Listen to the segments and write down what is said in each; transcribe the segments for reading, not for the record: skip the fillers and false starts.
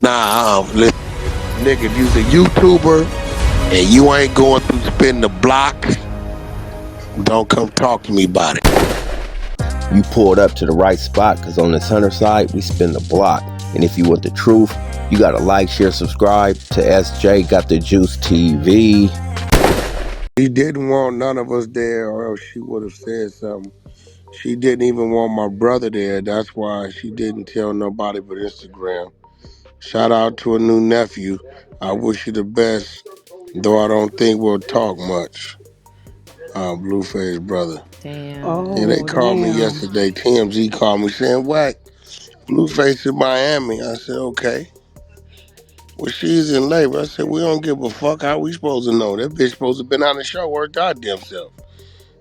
Nah, listen, nigga, if you's a YouTuber and you ain't going through spin the block, don't come talk to me about it. You pulled up to the right spot because on this Hunter side, we spin the block. And if you want the truth, you got to like, share, subscribe to SJ Got the Juice TV. She didn't want none of us there, or else she would have said something. She didn't even want my brother there. That's why she didn't tell nobody but Instagram. Shout out to a new nephew. I wish you the best, though I don't think we'll talk much. Blueface brother. Damn. Yeah, they Oh, called me damn. yesterday. TMZ called me saying, WACK, Blueface in Miami. I said, okay. Well, she's in labor. I said, we don't give a fuck. How we supposed to know? That bitch supposed to been on the show her goddamn self.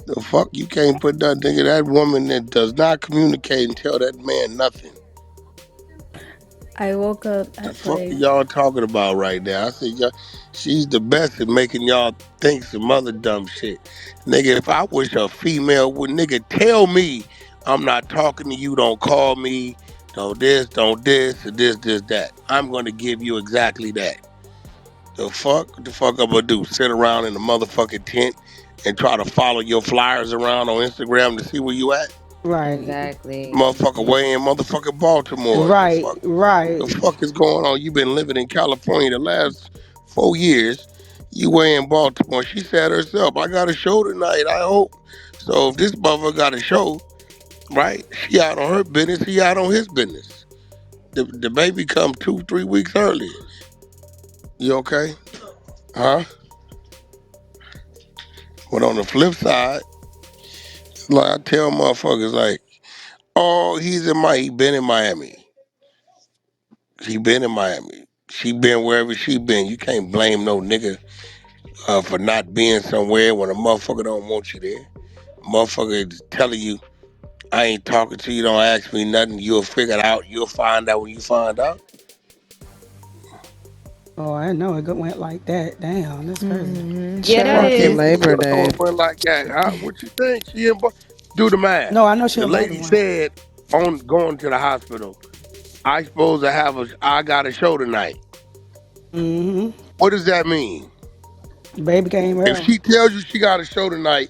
The fuck? You can't put that nigga, that woman that does not communicate and tell that man nothing. I woke up The at fuck are like y'all talking about right now? I said, y'all, she's the best at making y'all think some other dumb shit. Nigga, if I wish a female would, nigga, tell me I'm not talking to you, don't call me, don't this, or this, that. I'm gonna give you exactly that. The fuck? What the fuck I'm gonna do? Sit around in the motherfucking tent and try to follow your flyers around on Instagram to see where you at? Right. exactly. Motherfucker way in motherfucking Baltimore. The Right. fuck? Right. The fuck is going on? You been living in California the last 4 years. You way in Baltimore. She said herself, I got a show tonight, I hope. So if this motherfucker got a show, right? She out on her business, he out on his business. The baby come 2-3 weeks early. You okay? Huh? But on the flip side, like I tell motherfuckers like, oh, he been in Miami. He been in Miami. She been wherever she been. You can't blame no nigga for not being somewhere when a motherfucker don't want you there. Motherfucker is telling you, I ain't talking to you, don't ask me nothing. You'll figure it out. You'll find out when you find out. Oh, I didn't know it went like that. Damn, that's crazy. Yeah, Shout that out Fuck to you. is. Labor You know Day. it went like that. Huh? What you think? Do the math. No, I know she The in lady Baltimore. said on going to the hospital, I got a show tonight. Mm-hmm. What does that mean? Baby came If early. she tells you she got a show tonight,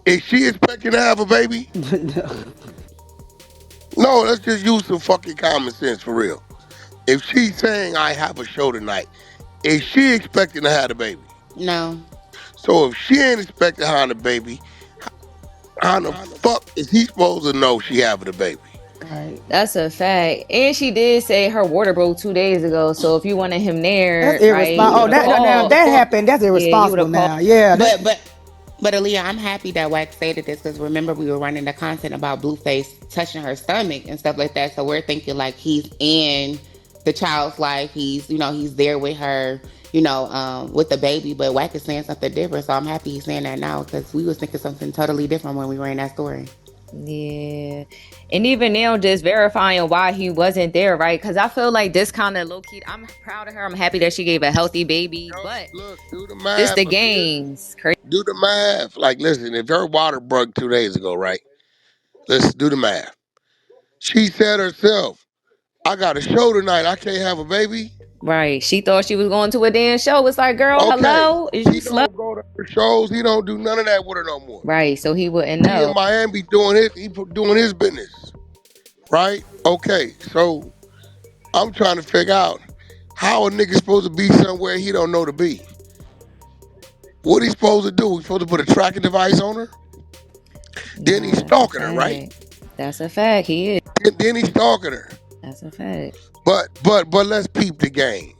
is she expecting to have a baby? No, let's just use some fucking common sense for real. If she's saying I have a show tonight, is she expecting to have a baby? No. So if she ain't expecting to have a baby, how the fuck is he supposed to know she having a baby? Right. That's a fact. And she did say her water broke 2 days ago. So if you wanted him That's there, right, you irresponsible. would Oh, have now called. that Motherfucker. happened. That's Yeah, you would irresponsible have called. now. Yeah. That. But Aaliyah, I'm happy that WACK stated this because remember we were running the content about Blueface touching her stomach and stuff like that. So we're thinking like he's in the child's life. He's there with her, with the baby. But WACK is saying something different. So I'm happy he's saying that now because we was thinking something totally different when we ran that story. Yeah. And even now, just verifying why he wasn't there, right? Because I feel like this kind of low key, I'm proud of her. I'm happy that she gave a healthy baby. But Look, do the this math, the Aaliyah. games. Crazy. Do the math. Like, listen, if her water broke 2 days ago, right? Let's do the math. She said herself, I got a show tonight. I can't have a baby. Right. She thought she was going to a damn show. It's like, girl, Okay. hello? Is you He slow? don't go to her shows. He don't do none of that with her no more. Right. So he wouldn't He in know. Miami doing his business. Right? Okay. So I'm trying to figure out how a nigga supposed to be somewhere he don't know to be. What he supposed to do? He supposed to put a tracking device on her? Then Nah, he's that's a stalking her, right? fact. That's a fact. He is. Then he's stalking her. That's a fact. But let's peep the game.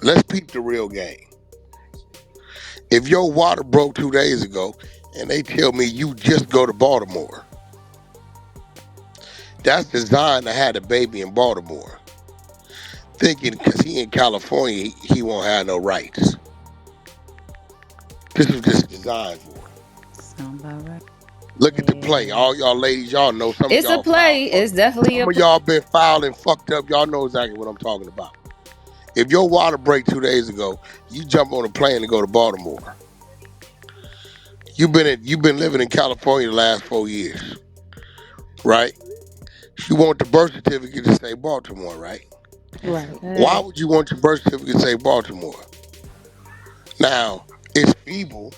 Let's peep the real game. If your water broke 2 days ago and they tell me you just go to Baltimore, that's designed to have a baby in Baltimore. Thinking because he in California, he won't have no rights. This was just designed for it. Sound about right. Look at the play. Yeah. All y'all ladies, y'all know some of It's a y'all foul play. fuck. It's definitely a Some of play. y'all been foul and fucked up. Y'all know exactly what I'm talking about. If your water break 2 days ago, you jump on a plane to go to Baltimore. You've been living in California the last 4 years, right? You want the birth certificate to say Baltimore, right? That's a Right. Why fact. would you want your birth certificate to say Baltimore? Now, it's feeble.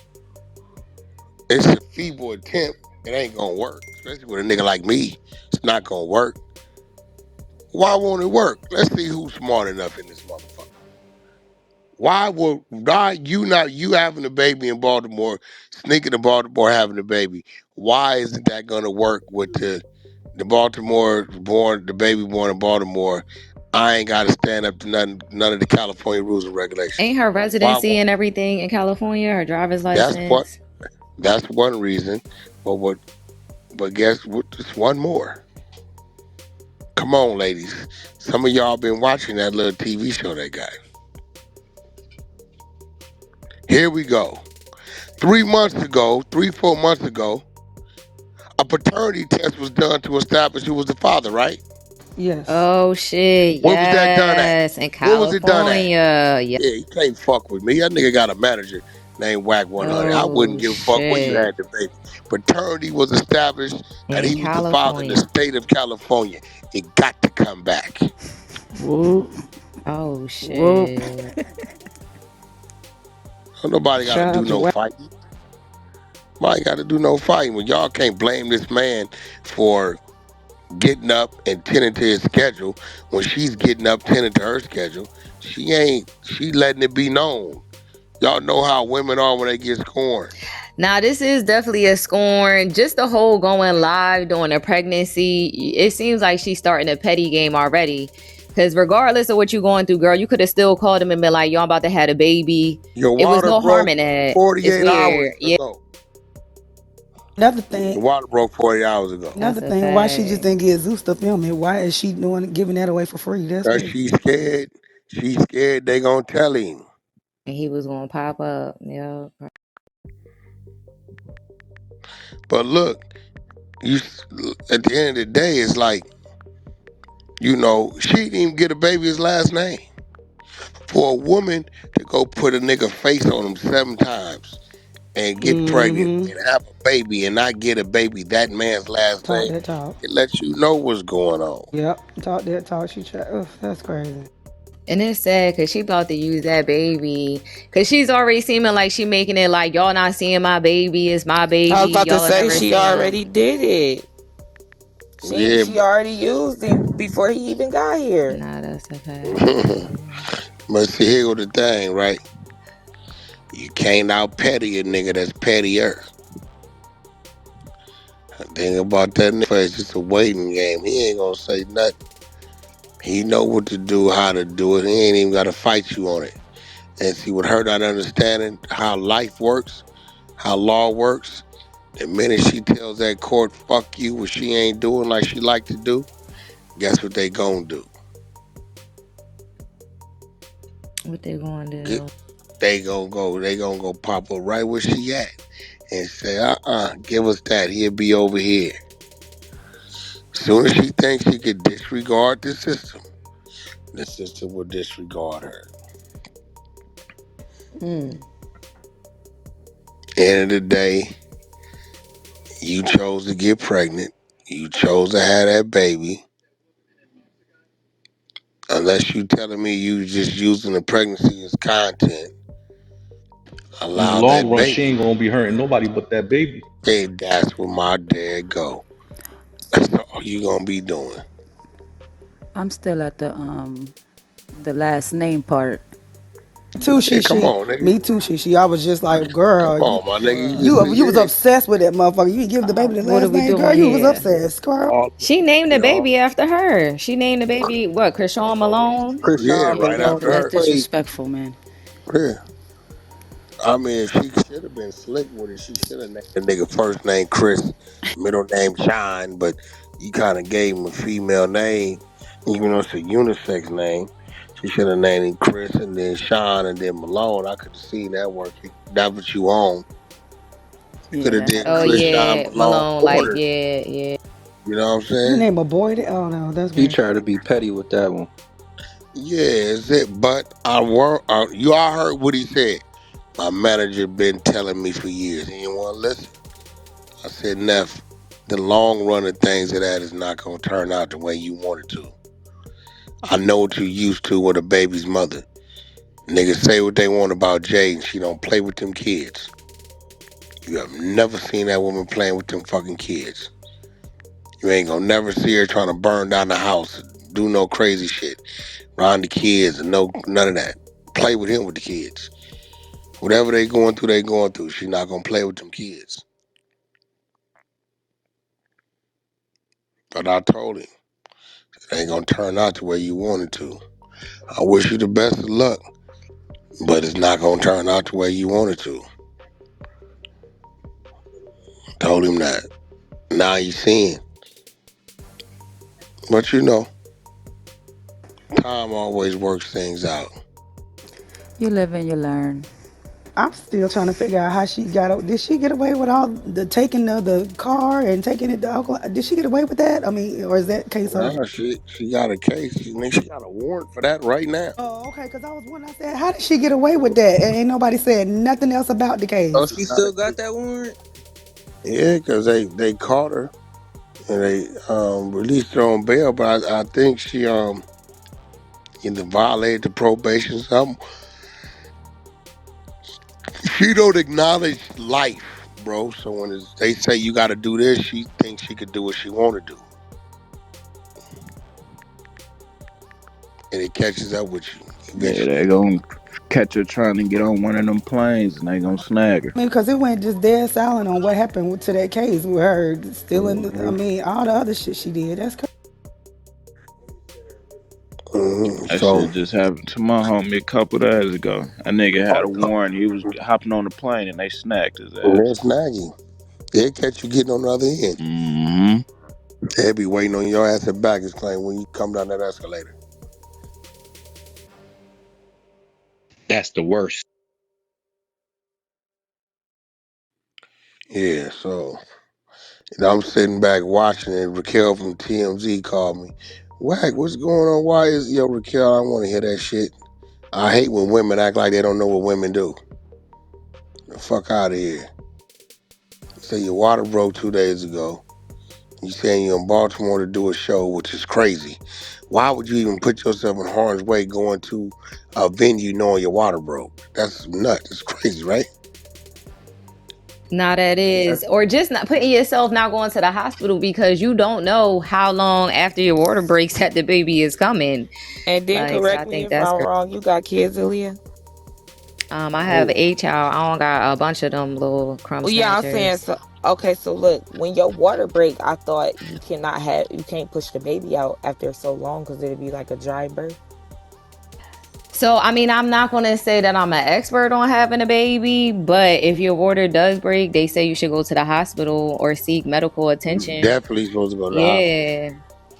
It's a feeble attempt. It ain't gonna work, especially with a nigga like me. It's not gonna work. Why won't it work? Let's see who's smart enough in this motherfucker. Why you not you having a baby in Baltimore, sneaking to Baltimore having a baby? Why isn't that gonna work with the Baltimore born the baby born in Baltimore? I ain't gotta stand up to none of the California rules and regulations. Ain't her Why residency won't and everything in California, her driver's that's what license? that's one reason. But but guess what? Just one more. Come on, ladies. Some of y'all been watching that little TV show they got. Here we go. 3 months ago, 4 months ago, a paternity test was done to establish who was the father, right? Yes. Oh shit, Where was that done at? yes. In Where was it done at? California. Yeah. Yeah, you can't fuck with me. That nigga got a manager named WACK 100. I wouldn't Oh give a fuck where you shit. had the baby. Paternity was established that In he was the father in the California. state of California. It got to come back. Whoop. Oh Whoop. shit. So nobody got to Shout do out to no Wack. fighting. Nobody got to do no fighting. When y'all can't blame this man for getting up and tending to his schedule, when she's getting up tending to her schedule, she letting it be known. Y'all know how women are when they get scorned. Now this is definitely a scorn. Just the whole going live during a pregnancy. It seems like she's starting a petty game already. Because regardless of what you're going through, girl, you could have still called him and been like, "Yo, I'm about to have a baby." Your It was water no harm broke in that. It's 48 hours weird. Yeah, ago. Another Your thing. water broke 40 hours ago. Another that's a thing. Why she just fact. didn't get Zeus to film it? Why is she doing giving that away for free? That's Cause crazy. she's scared. She's scared they gonna tell him. And he was gonna pop up. Yeah. But look, you at the end of the day, it's like, she didn't even get a baby's last name. For a woman to go put a nigga face on him 7 times and get pregnant Mm-hmm. and have a baby and not get a baby that man's last Talk name, that talk. it lets you know what's going on. Yep. Talk that talk. She tried. Ugh, that's crazy. And it's sad because she about to use that baby. Because she's already seeming like she making it like, y'all not seeing my baby. It's my I was baby. about to Y'all will say never she see him. already did it. She Yeah, she already used him before he even got here. Nah, that's a fact. but but see, here go the thing, right? You can't out petty a nigga that's pettier. The thing about that nigga is just a waiting game. He ain't gonna say nothing. He know what to do, how to do it. He ain't even gotta fight you on it. And see, with her not understanding how life works, how law works, the minute she tells that court, fuck you, what she ain't doing like she like to do, guess what they gonna do? What they gonna Get, do? they gonna go pop up right where she at and say, give us that. He'll be over here. Soon as she thinks she could disregard the system will disregard her. Mm. End of the day, you chose to get pregnant. You chose to have that baby. Unless you telling me you just using the pregnancy as content, In the allow long that run, she baby. ain't gonna be hurting nobody but that baby. Hey, that's where my dad go. That's all you gonna be doing. I'm still at the last name part. Too Yeah, come she. on, nigga. Me too she. I was just like, Come girl, you on, my nigga. You just you say, you was yeah. obsessed with that motherfucker. You give the baby the What are last we name, girl. doing You was here? obsessed, girl. All, She named the y'all. baby after her. She named the baby what? Krishan Malone. Yeah, Krishan right That's Malone after is that's her. crazy. disrespectful, man. Yeah. I mean, she should have been slick with it. She should have named the nigga first name Chris, middle name Shine, but you kind of gave him a female name, even though it's a unisex name. She should have named him Chris and then Shine and then Malone. I could have seen that working. That's what you own. You could Yeah, have that did Oh helps. Chris Shine yeah, Malone Malone. Like ordered. yeah, yeah. You know what I'm You saying? name a boy that? Oh no, that's He great. tried to be petty with that one. Yeah, is it? But you all heard what he said. My manager been telling me for years. He didn't want to listen. I said, Neff, the long run of things of that is not going to turn out the way you want it to. I know what you used to with a baby's mother. Niggas say what they want about Jay, and she don't play with them kids. You have never seen that woman playing with them fucking kids. You ain't gonna never see her trying to burn down the house, do no crazy shit, around the kids, and no none of that. Play with him with the kids. Whatever they going through, they going through. She not gonna play with them kids. But I told him it ain't gonna turn out the way you wanted to. I wish you the best of luck, but it's not gonna turn out the way you wanted to. Told him that. Now he's seeing. But you know, time always works things out. You live and you learn. I'm still trying to figure out how she got. Did she get away with all the taking of the car and taking it to Oklahoma? Did she get away with that? I mean, or is that case over? Nah, she got a case. She got a warrant for that right now. Oh, okay. Because I was wondering. I said, how did she get away with that? And ain't nobody said nothing else about the Oh, case. she Got a still got case. that warrant? Yeah, because they caught her and they released her on bail, but I think she either violated the probation or something. She don't acknowledge life, bro. So when they say you got to do this, she thinks she could do what she want to do, and it catches up with you Yeah, eventually. they gonna catch her trying to get on one of them planes and they gonna snag her. I mean, because it went just dead silent on what happened to that case with her stealing. I Hmm. mean, all the other shit she did. That's crazy. That So shit just happened to my homie a couple days ago. A nigga had a warrant. He was hopping on the plane and they snagged his ass. that's nagging. They'll catch you getting on the other end. Mm-hmm. They'll be waiting on your ass at baggage claim when you come down that escalator. That's the worst. Yeah, so I'm sitting back watching it. Raquel from TMZ called me. Wack, what's going on? Why is yo Raquel? I want to hear that shit. I hate when women act like they don't know what women do. The fuck out of here. You say your water broke 2 days ago. You saying you're in Baltimore to do a show, which is crazy. Why would you even put yourself in harm's way going to a venue knowing your water broke? That's nuts. That's crazy, right? Now that is, or just not putting yourself not going to the hospital because you don't know how long after your water breaks that the baby is coming. And then Like, so I correct me think if that's I'm great. wrong. You got kids, Aaliyah? I have Oh, a child. I don't got a bunch of them little crumb Well, yeah, I'm saying snatchers. so. Okay, so look, when your water break, I thought you can't push the baby out after so long because it'd be like a dry birth. So, I mean, I'm not going to say that I'm an expert on having a baby, but if your water does break, they say you should go to the hospital or seek medical you attention. definitely supposed to go to the hospital. Yeah.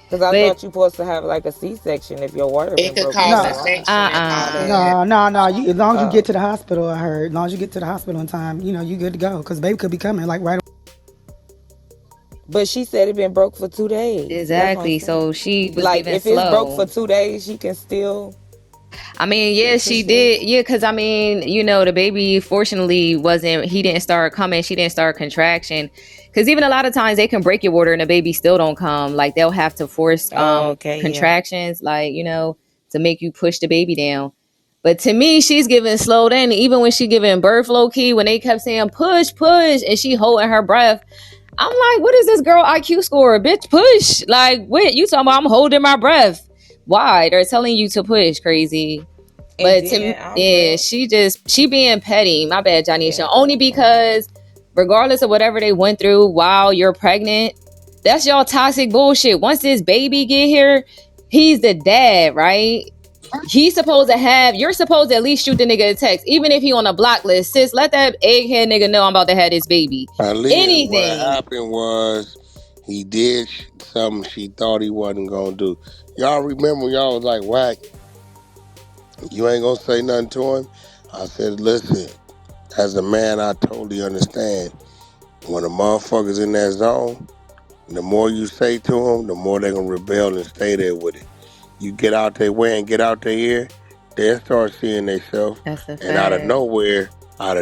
Because I But thought you supposed to have like a C-section if your water It been could broke for cause so a No, long. section and all that. no. You, as long as you get Oh, to the hospital, I heard. As long as you get to the hospital in time, you good to go. Because baby could be coming like right. but she said it been broke for 2 days. That's what I'm exactly. saying. So she was Like giving if it's broke for slow. 2 days, she can still I mean, get yeah, she pushed in. did. Yeah, because I mean, the baby fortunately he didn't start coming. She didn't start contraction. Because even a lot of times they can break your water and the baby still don't come. Like they'll have to force Oh, okay, yeah. contractions, like, to make you push the baby down. But to me, she's giving slowed in. Even when she giving birth low key, when they kept saying push, push, and she holding her breath, I'm like, what is this girl IQ score? Bitch, push. Like, what? You talking about I'm holding my breath. Why? They're telling you to push, crazy. And But then yeah, she being petty. My bad, Janisha. yeah. Only because regardless of whatever they went through while you're pregnant, that's y'all toxic bullshit. Once this baby get here, he's the dad, right? You're supposed to at least shoot the nigga a text. Even if he on a block list, sis, let that egghead nigga know I'm about to have this baby. Aaliyah, what Anything. happened was he did something she thought he wasn't gonna do. Y'all remember y'all was like, Wack, you ain't gonna say nothing to him? I said, listen, as a man, I totally understand. When a motherfucker's in that zone, the more you say to them, the more they're gonna rebel and stay there with it. You get out their way and get out their ear, they'll start seeing themselves. That's a And fact. out of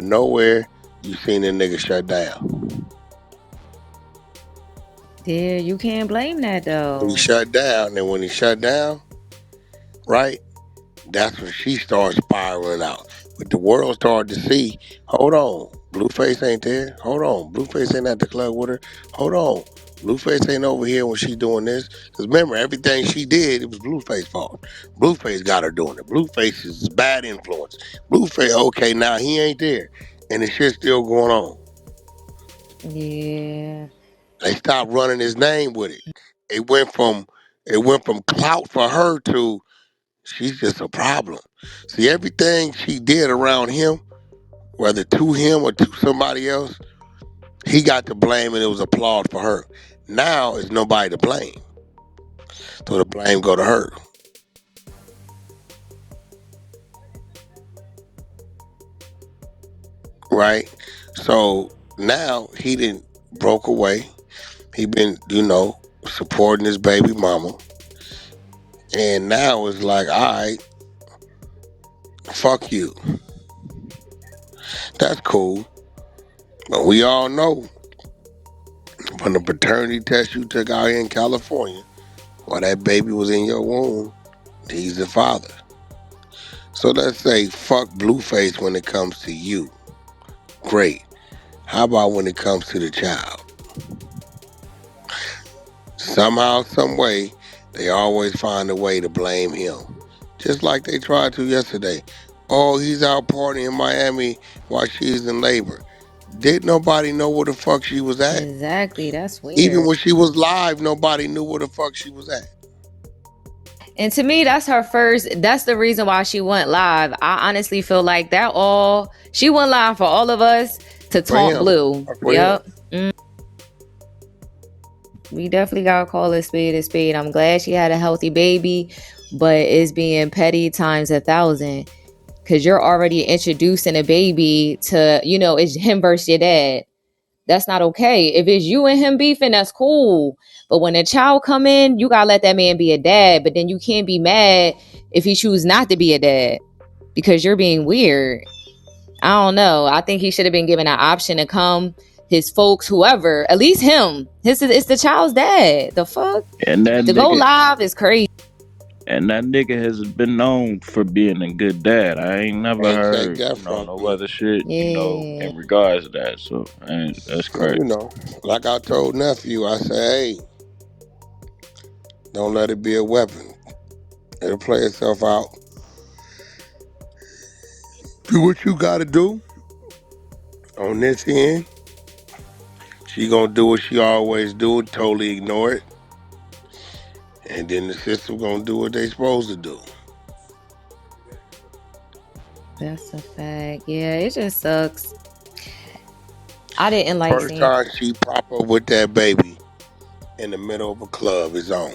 nowhere, you seen the nigga shut down. Yeah, you can't blame that He though. shut down, and when he shut down, right? That's when she started spiraling out. But the world started to see, hold on, Blueface ain't there. Hold on, Blueface ain't at the club with her. Hold on, Blueface ain't over here when she doing this. Because remember, everything she did, it was Blueface's fault. Blueface got her doing it. Blueface is a bad influence. Blueface, okay, now he ain't there. And the shit's still going on. Yeah. They stopped running his name with it. It went from clout for her to she's just a problem. See, everything she did around him, whether to him or to somebody else, he got to blame and it was applaud for her. Now it's nobody to blame. So the blame go to her. Right? So now he didn't broke away. He been, supporting his baby mama. And now it's like, all right, fuck you. That's cool. But we all know from the paternity test you took out here in California, while that baby was in your womb, he's the father. So let's say fuck Blueface when it comes to you. Great. How about when it comes to the child? Somehow, some way, they always find a way to blame him. Just like they tried to yesterday. Oh, he's out partying in Miami while she's in labor. Didn't nobody know where the fuck she was at? Exactly. That's Even weird. when she was live, nobody knew where the fuck she was at. And to me, that's her first. That's the reason why she went live. I honestly feel like that all she went live for all of us to For taunt him. Blue. For him. Yep. We definitely gotta call a spade a spade. I'm glad she had a healthy baby, but it's being petty times 1,000. Cause you're already introducing a baby to, it's him versus your dad. That's not okay. If it's you and him beefing, that's cool. But when a child come in, you gotta let that man be a dad. But then you can't be mad if he choose not to be a dad because you're being weird. I don't know. I think he should have been given an option to come. His folks, whoever, at least him. It's the child's dad. The fuck? And that To go nigga, live is crazy. and that nigga has been known for being a good dad. I ain't never Can't take heard, that from no me. other shit, Yeah. in regards to that. So, and that's So, crazy. like I told nephew, I said, hey, don't let it be a weapon. It'll play itself out. Do what you gotta do on this end. She gonna do what she always do, totally ignore it. And then the system gonna do what they supposed to do. That's a fact. Yeah, it just sucks. I didn't like First seeing. time she prop up with that baby in the middle of a club is on.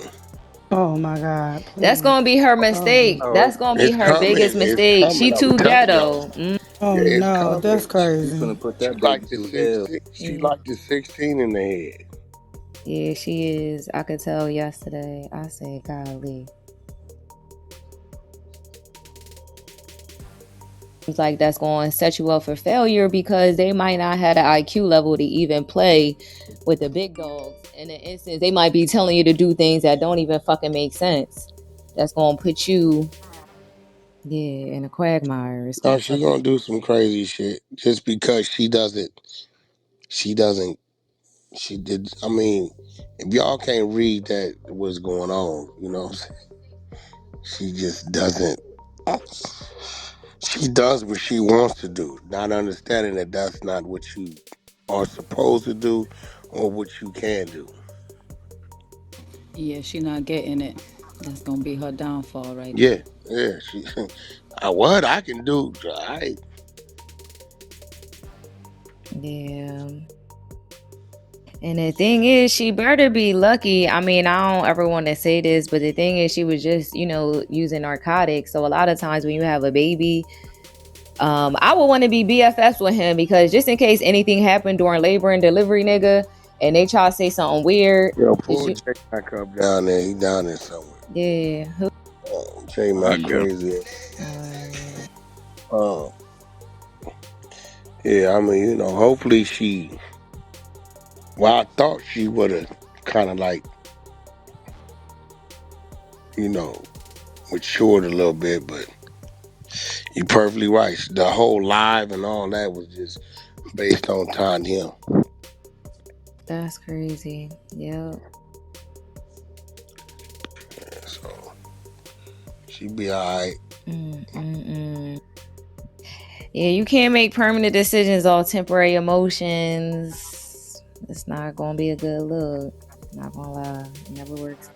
Oh my God, That's please. gonna be her Oh, mistake. Oh, That's gonna be It's her coming. biggest It's mistake. She coming. I'm too telling y'all. ghetto. oh Yeah, it's no, that's coming. you crazy. finna put She that baby like the through hell. 16. She Yeah. like the 16 in the head. Yeah, she is. I could tell yesterday. I said, golly. It's like that's going to set you up for failure because they might not have the IQ level to even play with the big dogs. In an instance, they might be telling you to do things that don't even fucking make sense. That's going to put you, yeah, in a quagmire. It's No, going to she fuck gonna do some crazy shit just because she doesn't. She doesn't. She did. I mean, if y'all can't read that what's going on, she just doesn't. She does what she wants to do, not understanding that that's not what you are supposed to do or what you can do. Yeah, she not getting it. That's gonna be her downfall right Yeah, there. yeah. She, what I can do, Yeah. And the thing is, she better be lucky. I mean, I don't ever want to say this, but the thing is, she was just, using narcotics. So a lot of times when you have a baby, I would want to be BFFs with him because just in case anything happened during labor and delivery, nigga, and they try to say something weird, cause pull Jay back up down there. He down there somewhere. yeah, Jay I my get him. crazy. alright. Uh, yeah, I mean, hopefully she. Well, I thought she would have kind of like, you know, matured a little bit, but you perfectly right. The whole live and all that was just based on Todd him. That's crazy. Yep. Yeah, so she be alright. Yeah, you can't make permanent decisions off temporary emotions. It's not gonna be a good look. Not gonna lie, it never works